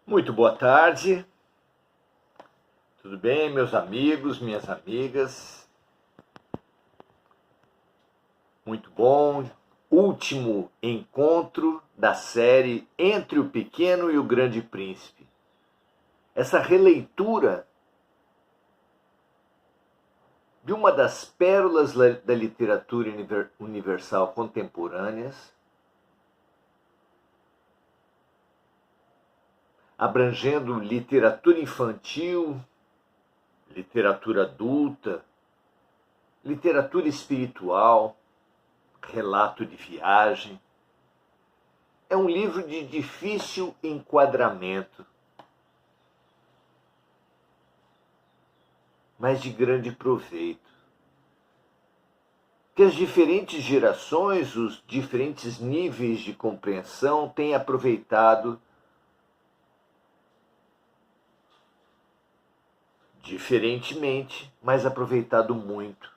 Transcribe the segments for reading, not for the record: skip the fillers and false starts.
Muito boa tarde, tudo bem, meus amigos, minhas amigas? Muito bom. Último encontro da série Entre o Pequeno e o Grande Príncipe. Essa releitura de uma das pérolas da literatura universal contemporâneas, abrangendo literatura infantil, literatura adulta, literatura espiritual, relato de viagem. É um livro de difícil enquadramento, mas de grande proveito. Que as diferentes gerações, os diferentes níveis de compreensão têm aproveitado diferentemente, mas aproveitado muito.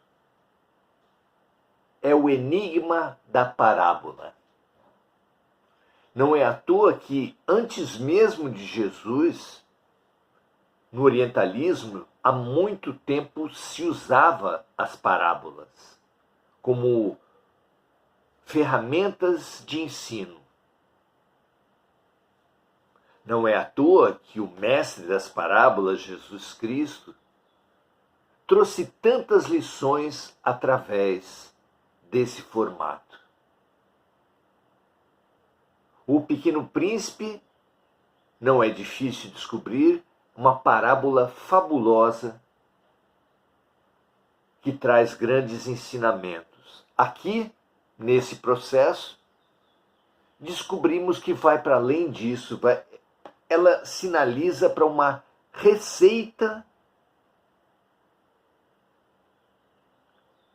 É o enigma da parábola. Não é à toa que, antes mesmo de Jesus, no orientalismo, há muito tempo se usava as parábolas como ferramentas de ensino. Não é à toa que o mestre das parábolas, Jesus Cristo, trouxe tantas lições através desse formato. O Pequeno Príncipe não é difícil descobrir, uma parábola fabulosa que traz grandes ensinamentos. Aqui, nesse processo, descobrimos que vai para além disso, ela sinaliza para uma receita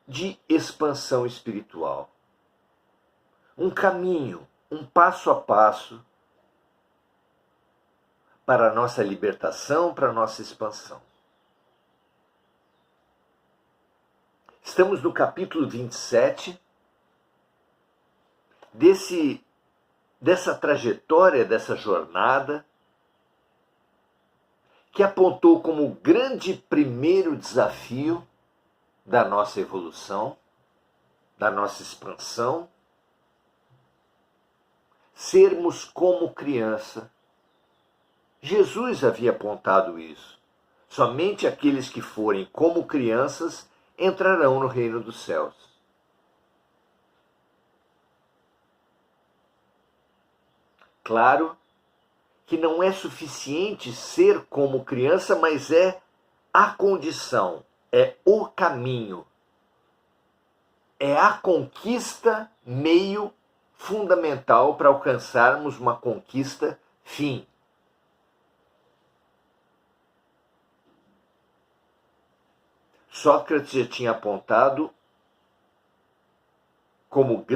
de expansão espiritual. Um caminho, um passo a passo para a nossa libertação, para a nossa expansão. Estamos no capítulo 27 dessa trajetória, dessa jornada, que apontou como grande primeiro desafio da nossa evolução, da nossa expansão, sermos como criança. Jesus havia apontado isso. Somente aqueles que forem como crianças entrarão no reino dos céus. Claro que não é suficiente ser como criança, mas é a condição, é o caminho, é a conquista meio fundamental para alcançarmos uma conquista fim. Sócrates já tinha apontado como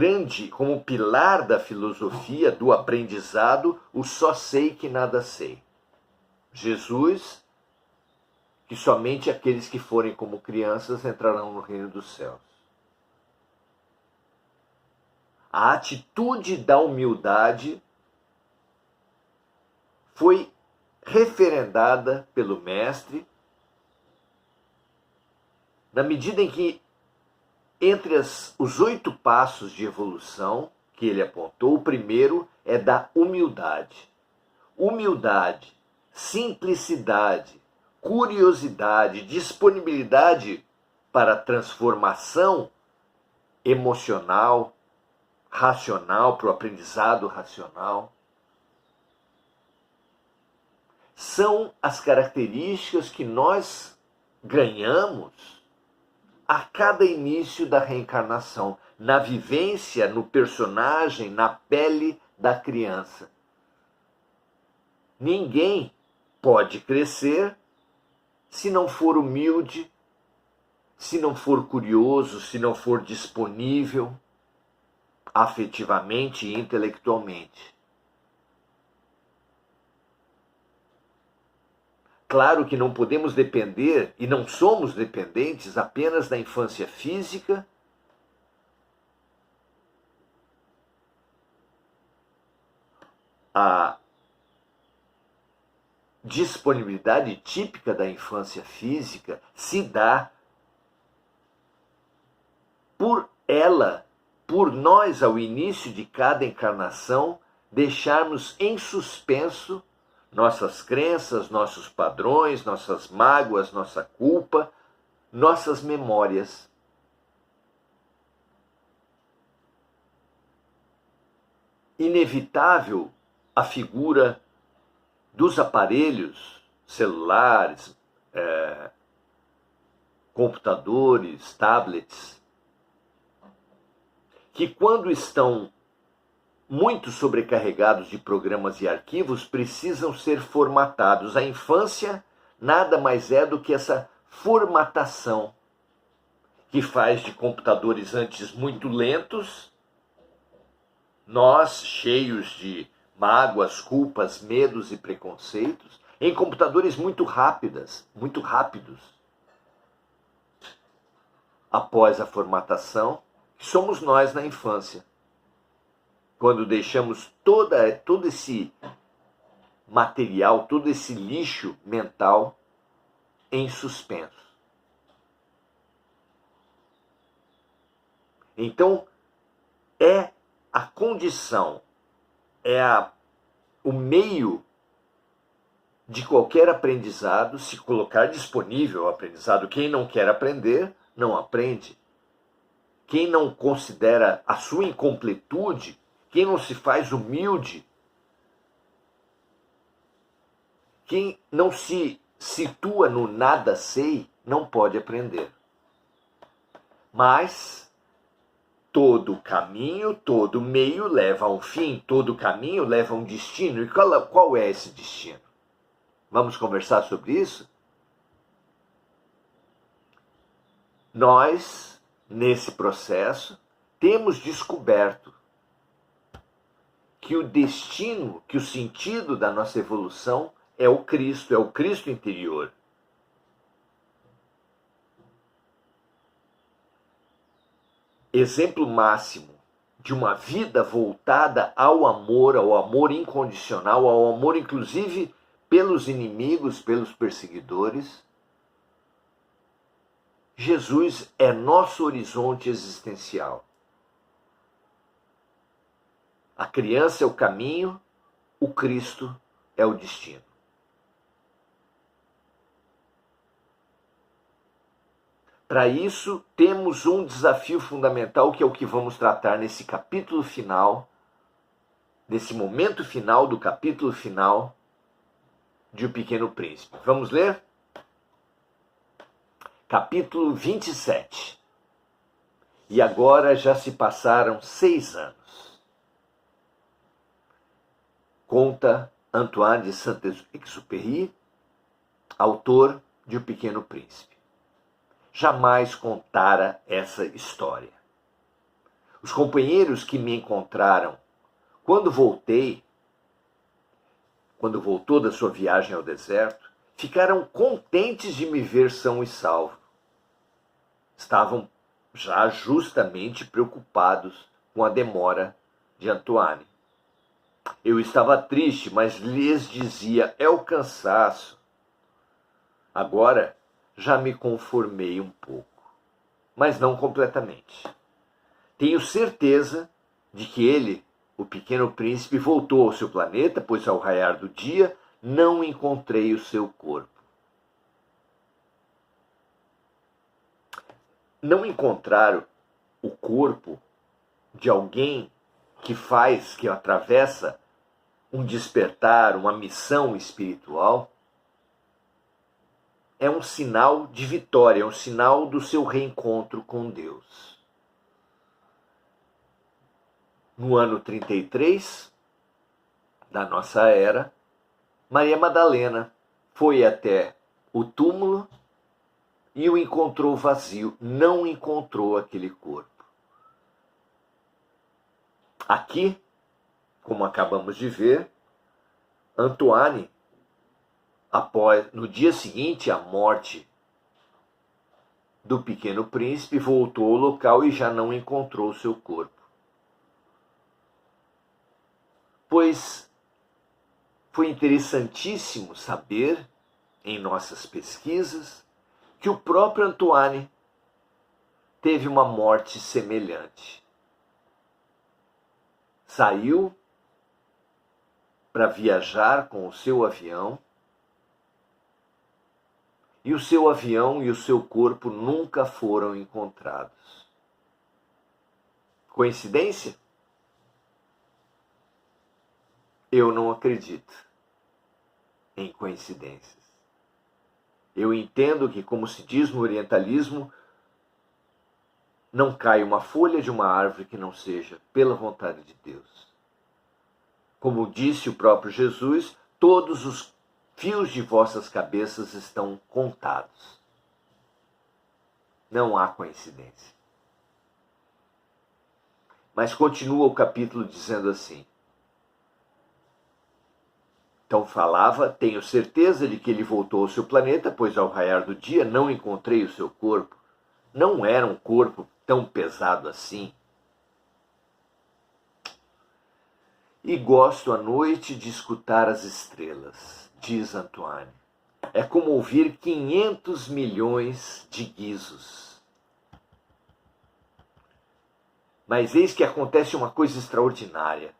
pilar da filosofia, do aprendizado, o só sei que nada sei. Jesus, que somente aqueles que forem como crianças entrarão no reino dos céus. A atitude da humildade foi referendada pelo mestre, na medida em que, entre os 8 passos de evolução que ele apontou, o primeiro é da humildade. Humildade, simplicidade, curiosidade, disponibilidade para a transformação emocional, racional, para o aprendizado racional. São as características que nós ganhamos a cada início da reencarnação, na vivência, no personagem, na pele da criança. Ninguém pode crescer se não for humilde, se não for curioso, se não for disponível afetivamente e intelectualmente. Claro que não podemos depender, e não somos dependentes apenas da infância física, a disponibilidade típica da infância física se dá por nós, ao início de cada encarnação, deixarmos em suspenso nossas crenças, nossos padrões, nossas mágoas, nossa culpa, nossas memórias. Inevitável a figura dos aparelhos celulares, computadores, tablets, que quando estão muito sobrecarregados de programas e arquivos, precisam ser formatados. A infância nada mais é do que essa formatação que faz de computadores antes muito lentos, nós cheios de mágoas, culpas, medos e preconceitos, em computadores muito rápidos. Após a formatação, que somos nós na infância, quando deixamos todo esse material, todo esse lixo mental em suspenso. Então, é a condição, o meio de qualquer aprendizado se colocar disponível ao aprendizado. Quem não quer aprender, não aprende. Quem não considera a sua incompletude, quem não se faz humilde, quem não se situa no nada sei, não pode aprender. Mas todo caminho, todo meio leva a um fim, todo caminho leva a um destino. E qual é esse destino? Vamos conversar sobre isso? Nós, nesse processo, temos descoberto que o destino, que o sentido da nossa evolução é o Cristo interior. Exemplo máximo de uma vida voltada ao amor incondicional, ao amor inclusive pelos inimigos, pelos perseguidores. Jesus é nosso horizonte existencial. A criança é o caminho, o Cristo é o destino. Para isso, temos um desafio fundamental, que é o que vamos tratar nesse capítulo final, nesse momento final do capítulo final de O Pequeno Príncipe. Vamos ler? Capítulo 27. E agora já se passaram 6 anos. Conta Antoine de Saint-Exupéry, autor de O Pequeno Príncipe. Jamais contara essa história. Os companheiros que me encontraram quando voltou da sua viagem ao deserto, ficaram contentes de me ver são e salvo. Estavam já justamente preocupados com a demora de Antoine. Eu estava triste, mas lhes dizia: é o cansaço. Agora já me conformei um pouco, mas não completamente. Tenho certeza de que ele, o Pequeno Príncipe, voltou ao seu planeta, pois ao raiar do dia não encontrei o seu corpo. Não encontrar o corpo de alguém que atravessa um despertar, uma missão espiritual, é um sinal de vitória, é um sinal do seu reencontro com Deus. No ano 33 da nossa era, Maria Madalena foi até o túmulo e o encontrou vazio, não encontrou aquele corpo. Aqui, como acabamos de ver, Antoine, no dia seguinte à morte do Pequeno Príncipe, voltou ao local e já não encontrou seu corpo. Pois foi interessantíssimo saber, em nossas pesquisas, que o próprio Antoine teve uma morte semelhante. Saiu para viajar com o seu avião, e o seu avião e o seu corpo nunca foram encontrados. Coincidência? Eu não acredito em coincidências. Eu entendo que, como se diz no orientalismo, não cai uma folha de uma árvore que não seja pela vontade de Deus. Como disse o próprio Jesus, todos os fios de vossas cabeças estão contados. Não há coincidência. Mas continua o capítulo dizendo assim: então falava, tenho certeza de que ele voltou ao seu planeta, pois ao raiar do dia não encontrei o seu corpo. Não era um corpo tão pesado assim. E gosto à noite de escutar as estrelas, diz Antoine. É como ouvir 500 milhões de guizos. Mas eis que acontece uma coisa extraordinária.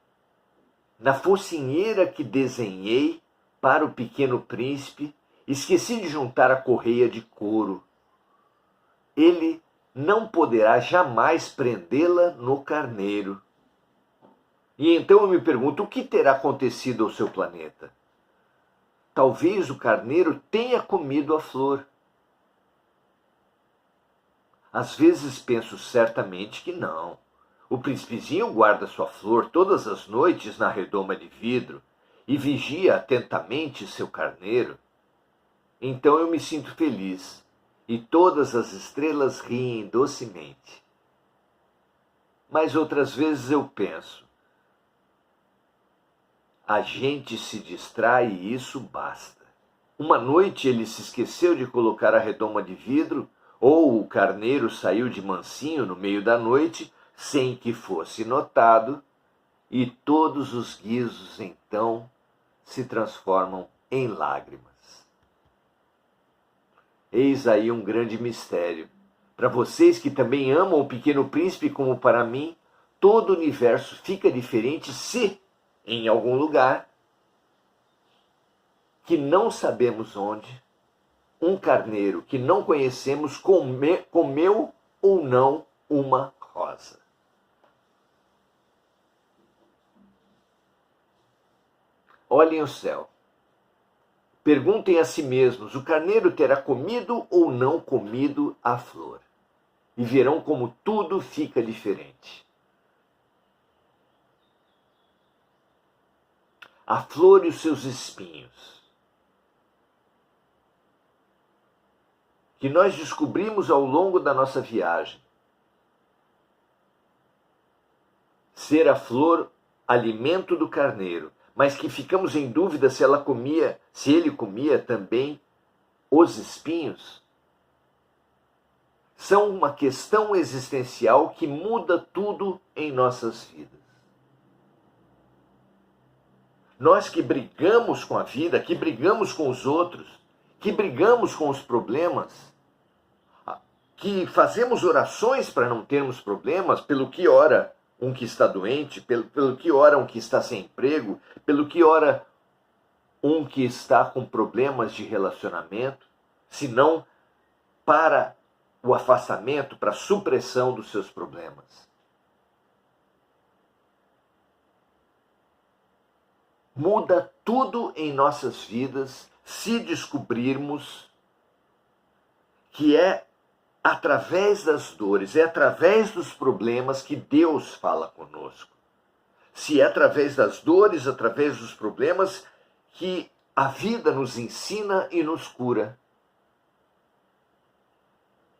Na focinheira que desenhei para o Pequeno Príncipe, esqueci de juntar a correia de couro. Ele não poderá jamais prendê-la no carneiro. E então eu me pergunto, o que terá acontecido ao seu planeta? Talvez o carneiro tenha comido a flor. Às vezes penso certamente que não. O príncipezinho guarda sua flor todas as noites na redoma de vidro e vigia atentamente seu carneiro. Então eu me sinto feliz e todas as estrelas riem docemente. Mas outras vezes eu penso, a gente se distrai e isso basta. Uma noite ele se esqueceu de colocar a redoma de vidro, ou o carneiro saiu de mansinho no meio da noite, sem que fosse notado, e todos os guizos então se transformam em lágrimas. Eis aí um grande mistério. Para vocês que também amam o Pequeno Príncipe como para mim, todo o universo fica diferente se, em algum lugar, que não sabemos onde, um carneiro que não conhecemos comeu ou não uma rosa. Olhem o céu. Perguntem a si mesmos, o carneiro terá comido ou não comido a flor? E verão como tudo fica diferente. A flor e os seus espinhos, que nós descobrimos ao longo da nossa viagem, ser a flor alimento do carneiro, mas que ficamos em dúvida se ele comia também os espinhos, são uma questão existencial que muda tudo em nossas vidas. Nós que brigamos com a vida, que brigamos com os outros, que brigamos com os problemas, que fazemos orações para não termos problemas, pelo que ora um que está doente, pelo que ora um que está sem emprego, pelo que ora um que está com problemas de relacionamento, senão para o afastamento, para a supressão dos seus problemas. Muda tudo em nossas vidas se descobrirmos que é através das dores, é através dos problemas que Deus fala conosco. Se é através das dores, através dos problemas, que a vida nos ensina e nos cura.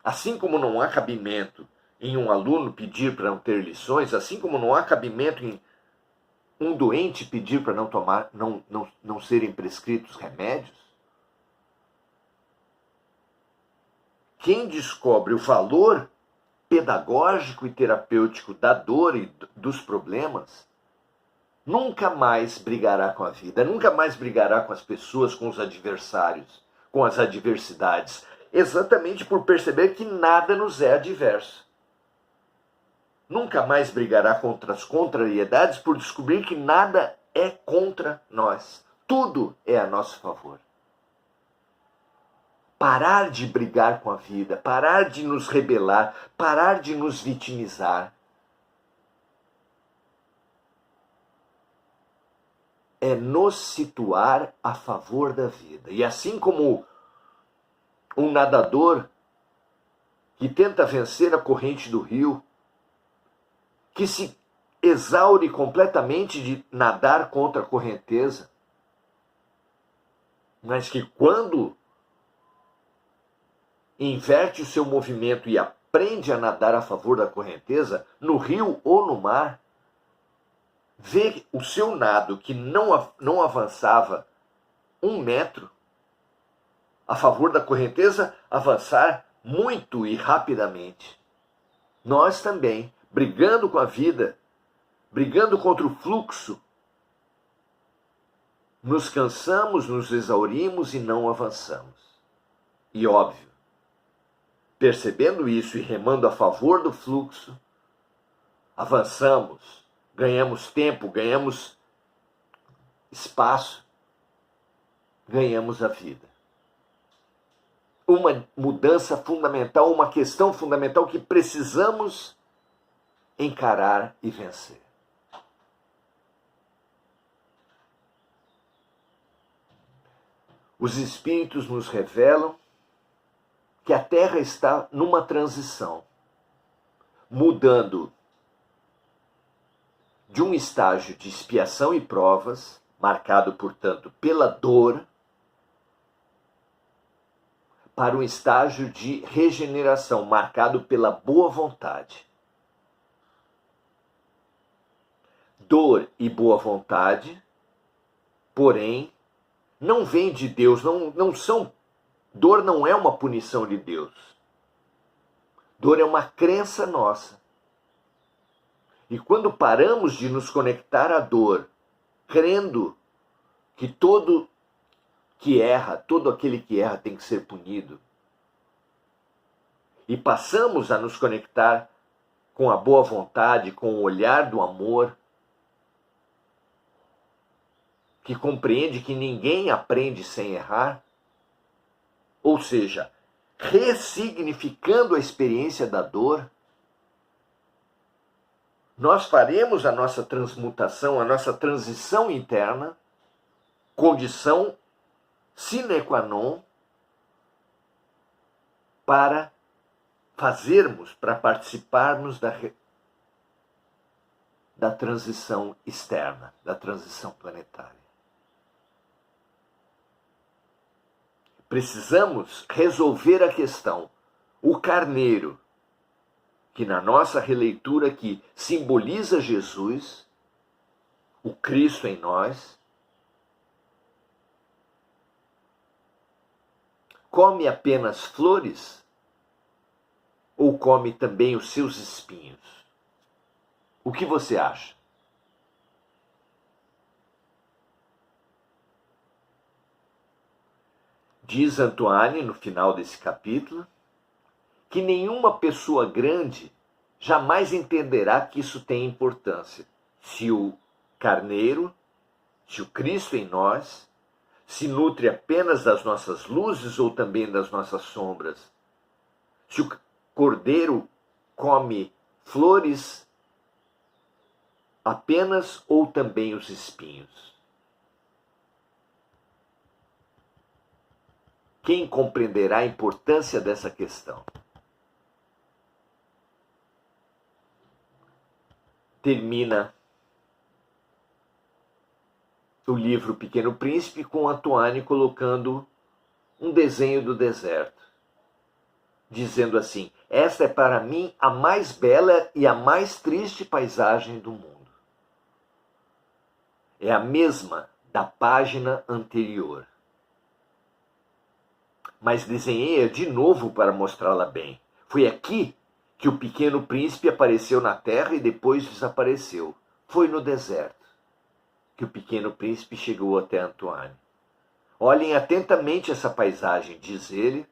Assim como não há cabimento em um aluno pedir para não ter lições, assim como não há cabimento em um doente pedir para não serem prescritos remédios, quem descobre o valor pedagógico e terapêutico da dor e dos problemas nunca mais brigará com a vida, nunca mais brigará com as pessoas, com os adversários, com as adversidades, exatamente por perceber que nada nos é adverso. Nunca mais brigará contra as contrariedades por descobrir que nada é contra nós. Tudo é a nosso favor. Parar de brigar com a vida, parar de nos rebelar, parar de nos vitimizar. É nos situar a favor da vida. E assim como um nadador que tenta vencer a corrente do rio, que se exaure completamente de nadar contra a correnteza, mas que quando inverte o seu movimento e aprende a nadar a favor da correnteza, no rio ou no mar, vê o seu nado que não avançava 1 metro, a favor da correnteza avançar muito e rapidamente. Nós também, brigando com a vida, brigando contra o fluxo, nos cansamos, nos exaurimos e não avançamos. E óbvio, percebendo isso e remando a favor do fluxo, avançamos, ganhamos tempo, ganhamos espaço, ganhamos a vida. Uma mudança fundamental, uma questão fundamental que precisamos encarar e vencer. Os Espíritos nos revelam que a Terra está numa transição, mudando de um estágio de expiação e provas, marcado, portanto, pela dor, para um estágio de regeneração, marcado pela boa vontade. Dor e boa vontade, porém, não vem de Deus, não são. Dor não é uma punição de Deus. Dor é uma crença nossa. E quando paramos de nos conectar à dor, crendo que todo aquele que erra tem que ser punido, e passamos a nos conectar com a boa vontade, com o olhar do amor, que compreende que ninguém aprende sem errar, ou seja, ressignificando a experiência da dor, nós faremos a nossa transmutação, a nossa transição interna, condição sine qua non, para participarmos da transição externa, da transição planetária. Precisamos resolver a questão. O carneiro, que na nossa releitura aqui simboliza Jesus, o Cristo em nós, come apenas flores ou come também os seus espinhos? O que você acha? Diz Antoine, no final desse capítulo, que nenhuma pessoa grande jamais entenderá que isso tem importância. Se o carneiro, se o Cristo em nós, se nutre apenas das nossas luzes ou também das nossas sombras. Se o cordeiro come flores apenas ou também os espinhos. Quem compreenderá a importância dessa questão? Termina o livro Pequeno Príncipe com Antoine colocando um desenho do deserto, dizendo assim: esta é para mim a mais bela e a mais triste paisagem do mundo. É a mesma da página anterior, mas desenhei-a de novo para mostrá-la bem. Foi aqui que o Pequeno Príncipe apareceu na terra e depois desapareceu. Foi no deserto. que o Pequeno Príncipe chegou até Antoine. Olhem atentamente essa paisagem, diz ele,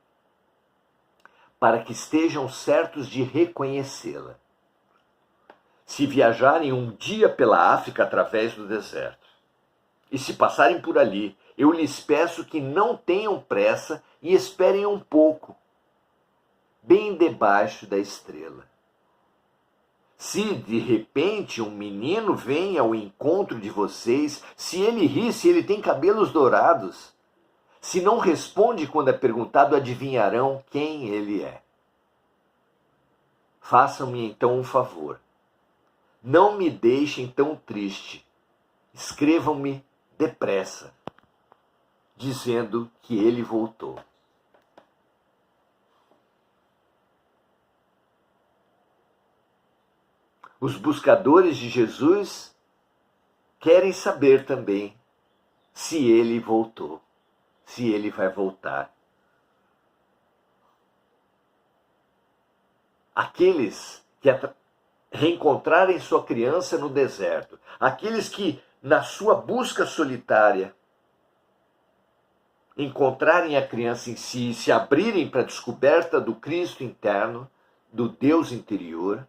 para que estejam certos de reconhecê-la. Se viajarem um dia pela África através do deserto, e se passarem por ali, eu lhes peço que não tenham pressa e esperem um pouco, bem debaixo da estrela. Se de repente um menino vem ao encontro de vocês, se ele ri, se ele tem cabelos dourados, se não responde quando é perguntado, adivinharão quem ele é. Façam-me então um favor. Não me deixem tão triste. Escrevam-me depressa, dizendo que ele voltou. Os buscadores de Jesus querem saber também se ele voltou, se ele vai voltar. Aqueles que reencontrarem sua criança no deserto, aqueles que, na sua busca solitária, encontrarem a criança em si, se abrirem para a descoberta do Cristo interno, do Deus interior,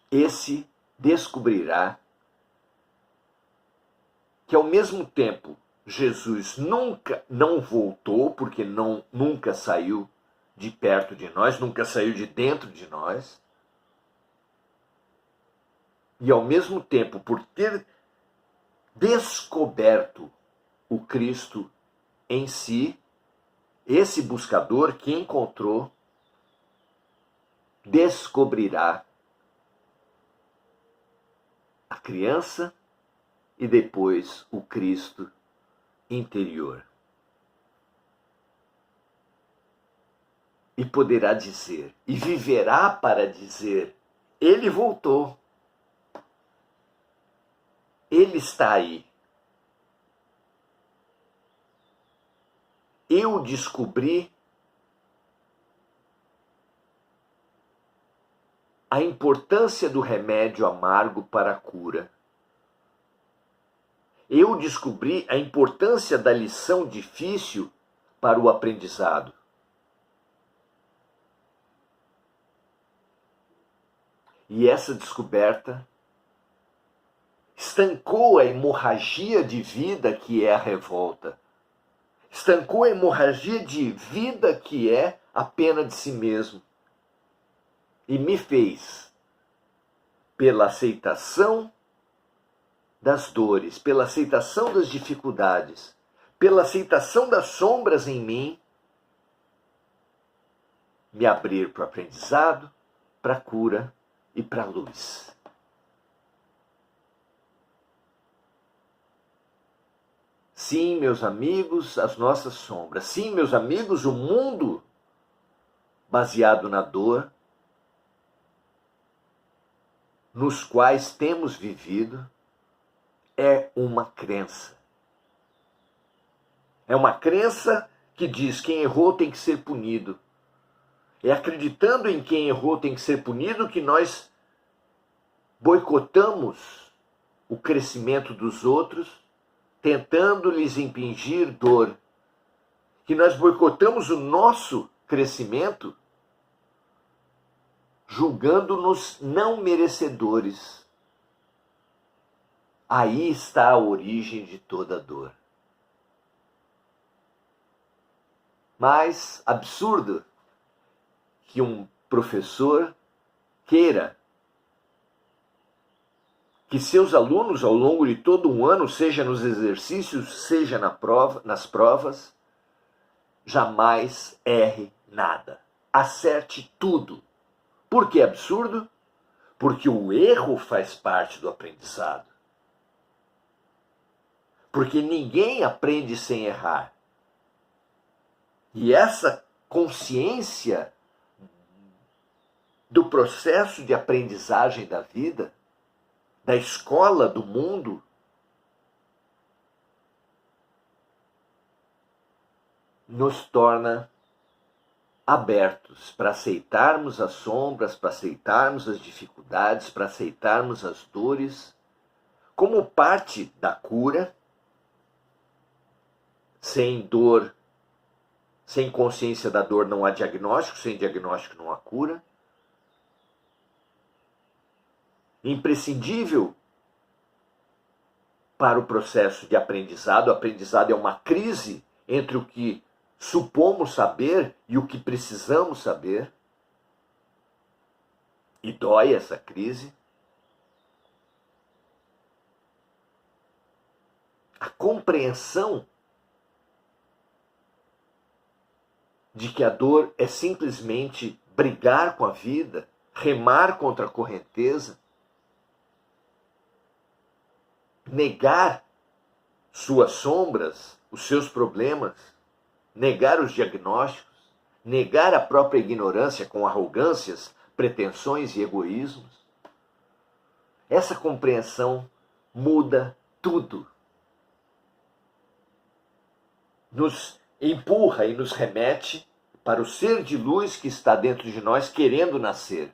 esse descobrirá que ao mesmo tempo Jesus nunca não voltou, porque nunca saiu de perto de nós, nunca saiu de dentro de nós, e ao mesmo tempo, por ter descoberto o Cristo em si, esse buscador que encontrou descobrirá a criança e depois o Cristo interior. E poderá dizer, e viverá para dizer, ele voltou. Ele está aí. Eu descobri a importância do remédio amargo para a cura. Eu descobri a importância da lição difícil para o aprendizado. E essa descoberta estancou a hemorragia de vida que é a revolta. Estancou a hemorragia de vida que é a pena de si mesmo. E me fez, pela aceitação das dores, pela aceitação das dificuldades, pela aceitação das sombras em mim, me abrir para o aprendizado, para a cura e para a luz. Sim, meus amigos, as nossas sombras. Sim, meus amigos, o mundo baseado na dor, nos quais temos vivido, é uma crença. É uma crença que diz que quem errou tem que ser punido. É acreditando em quem errou tem que ser punido que nós boicotamos o crescimento dos outros, tentando lhes impingir dor. Que nós boicotamos o nosso crescimento, julgando-nos não merecedores. Aí está a origem de toda dor. Mas absurdo que um professor queira que seus alunos, ao longo de todo um ano, seja nos exercícios, seja nas provas, jamais erre nada. Acerte tudo. Por que absurdo? Porque o erro faz parte do aprendizado. Porque ninguém aprende sem errar. E essa consciência do processo de aprendizagem da vida, da escola do mundo, nos torna abertos para aceitarmos as sombras, para aceitarmos as dificuldades, para aceitarmos as dores, como parte da cura. Sem dor, sem consciência da dor não há diagnóstico, sem diagnóstico não há cura. Imprescindível para o processo de aprendizado. O aprendizado é uma crise entre o que supomos saber e o que precisamos saber. E dói essa crise. A compreensão de que a dor é simplesmente brigar com a vida, remar contra a correnteza, negar suas sombras, os seus problemas, negar os diagnósticos, negar a própria ignorância com arrogâncias, pretensões e egoísmos. Essa compreensão muda tudo. Nos empurra e nos remete para o ser de luz que está dentro de nós querendo nascer.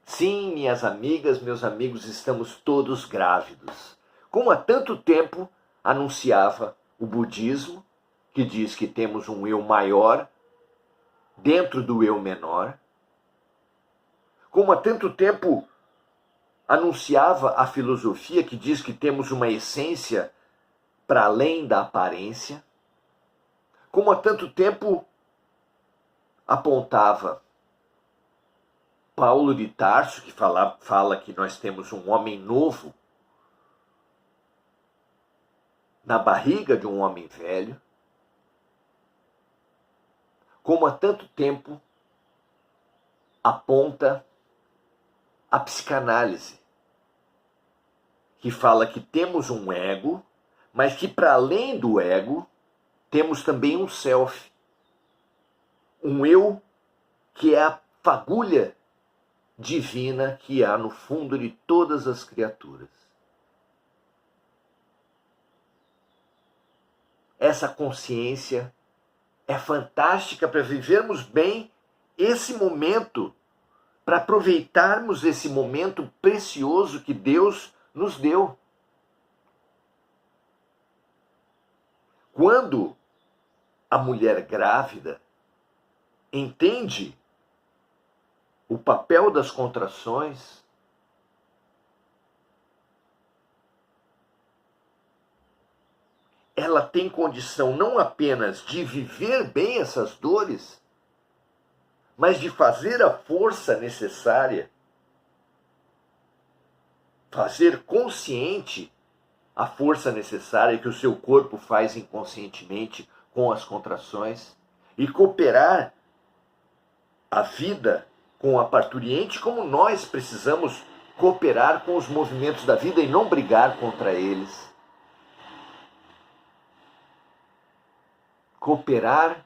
Sim, minhas amigas, meus amigos, estamos todos grávidos. Como há tanto tempo anunciava o budismo, que diz que temos um eu maior dentro do eu menor. Como há tanto tempo anunciava a filosofia, que diz que temos uma essência para além da aparência. Como há tanto tempo apontava Paulo de Tarso, que fala que nós temos um homem novo na barriga de um homem velho. Como há tanto tempo aponta a psicanálise, que fala que temos um ego, mas que para além do ego, temos também um self, um eu que é a fagulha divina que há no fundo de todas as criaturas. Essa consciência é fantástica para vivermos bem esse momento, para aproveitarmos esse momento precioso que Deus nos deu. Quando a mulher grávida entende o papel das contrações, ela tem condição não apenas de viver bem essas dores, mas de fazer a força necessária, fazer consciente a força necessária que o seu corpo faz inconscientemente com as contrações e cooperar a vida com a parturiente como nós precisamos cooperar com os movimentos da vida e não brigar contra eles. Cooperar